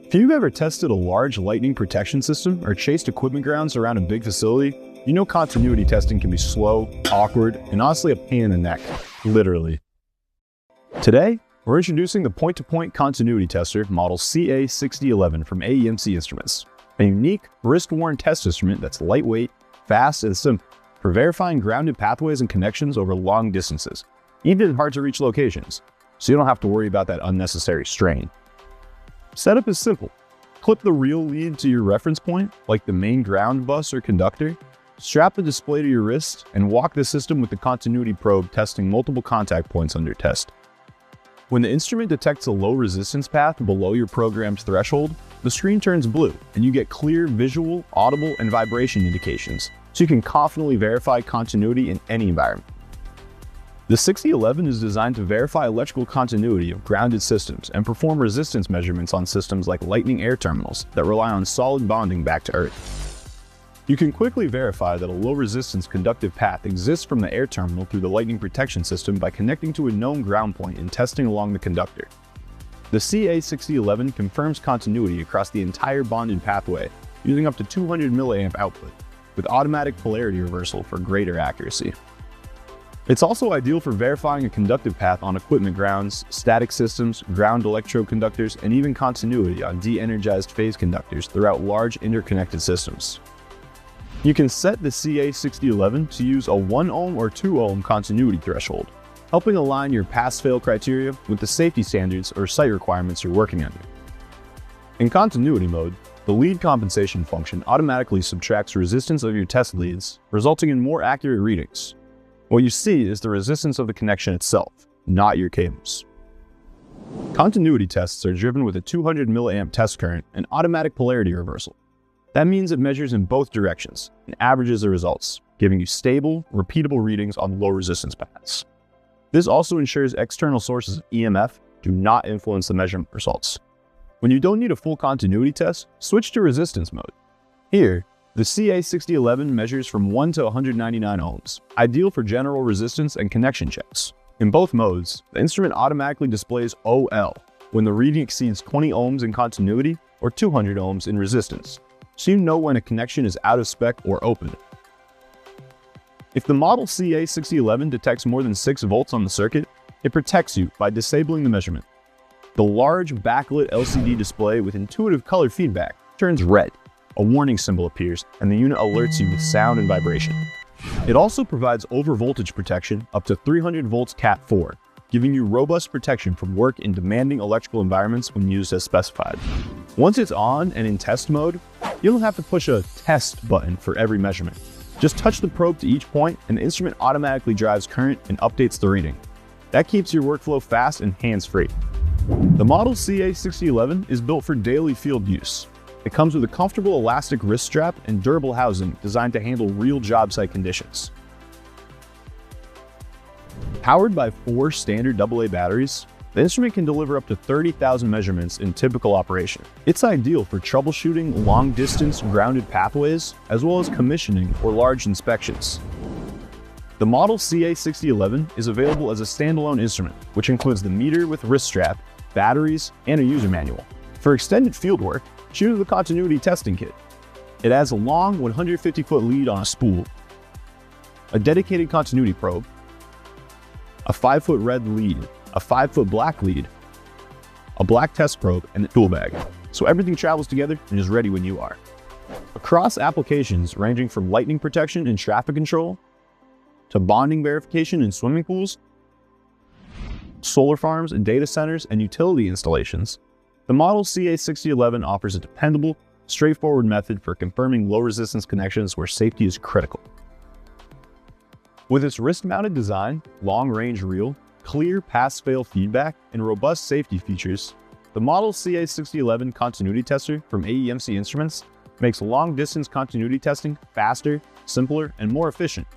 If you've ever tested a large lightning protection system or chased equipment grounds around a big facility, you know continuity testing can be slow, awkward, and honestly a pain in the neck, literally. Today, we're introducing the point-to-point continuity tester model CA6011 from AEMC Instruments, a unique, wrist-worn test instrument that's lightweight, fast, and simple for verifying grounded pathways and connections over long distances, even in hard-to-reach locations, so you don't have to worry about that unnecessary strain. Setup is simple. Clip the real lead to your reference point, like the main ground bus or conductor, strap the display to your wrist, and walk the system with the continuity probe testing multiple contact points under test. When the instrument detects a low resistance path below your programmed threshold, the screen turns blue and you get clear visual, audible, and vibration indications, so you can confidently verify continuity in any environment. The 6011 is designed to verify electrical continuity of grounded systems and perform resistance measurements on systems like Lightning air terminals that rely on solid bonding back to Earth. You can quickly verify that a low resistance conductive path exists from the air terminal through the Lightning protection system by connecting to a known ground point and testing along the conductor. The CA6011 confirms continuity across the entire bonded pathway using up to 200 mA output, with automatic polarity reversal for greater accuracy. It's also ideal for verifying a conductive path on equipment grounds, static systems, ground electroconductors, and even continuity on de-energized phase conductors throughout large interconnected systems. You can set the CA6011 to use a 1 ohm or 2 ohm continuity threshold, helping align your pass-fail criteria with the safety standards or site requirements you're working under. In continuity mode, the lead compensation function automatically subtracts resistance of your test leads, resulting in more accurate readings. What you see is the resistance of the connection itself, not your cables. Continuity tests are driven with a 200 mA test current and automatic polarity reversal. That means it measures in both directions and averages the results, giving you stable, repeatable readings on low resistance paths. This also ensures external sources of EMF do not influence the measurement results. When you don't need a full continuity test, switch to resistance mode. Here, the CA6011 measures from 1 to 199 ohms, ideal for general resistance and connection checks. In both modes, the instrument automatically displays OL when the reading exceeds 20 ohms in continuity or 200 ohms in resistance, so you know when a connection is out of spec or open. If the model CA6011 detects more than 6 volts on the circuit, it protects you by disabling the measurement. The large backlit LCD display with intuitive color feedback turns red. A warning symbol appears, and the unit alerts you with sound and vibration. It also provides overvoltage protection up to 300 volts Cat4, giving you robust protection from work in demanding electrical environments when used as specified. Once it's on and in test mode, you don't have to push a test button for every measurement. Just touch the probe to each point, and the instrument automatically drives current and updates the reading. That keeps your workflow fast and hands-free. The model CA6011 is built for daily field use. It comes with a comfortable elastic wrist strap and durable housing designed to handle real job site conditions. Powered by 4 standard AA batteries, the instrument can deliver up to 30,000 measurements in typical operation. It's ideal for troubleshooting long-distance grounded pathways, as well as commissioning or large inspections. The model CA6011 is available as a standalone instrument, which includes the meter with wrist strap, batteries, and a user manual. For extended fieldwork, choose the continuity testing kit. It has a long 150-foot lead on a spool, a dedicated continuity probe, a 5-foot red lead, a 5-foot black lead, a black test probe, and a tool bag, so everything travels together and is ready when you are. Across applications ranging from lightning protection and traffic control, to bonding verification in swimming pools, solar farms and data centers and utility installations, the model CA6011 offers a dependable, straightforward method for confirming low-resistance connections where safety is critical. With its wrist-mounted design, long-range reel, clear pass-fail feedback, and robust safety features, the model CA6011 continuity tester from AEMC Instruments makes long-distance continuity testing faster, simpler, and more efficient.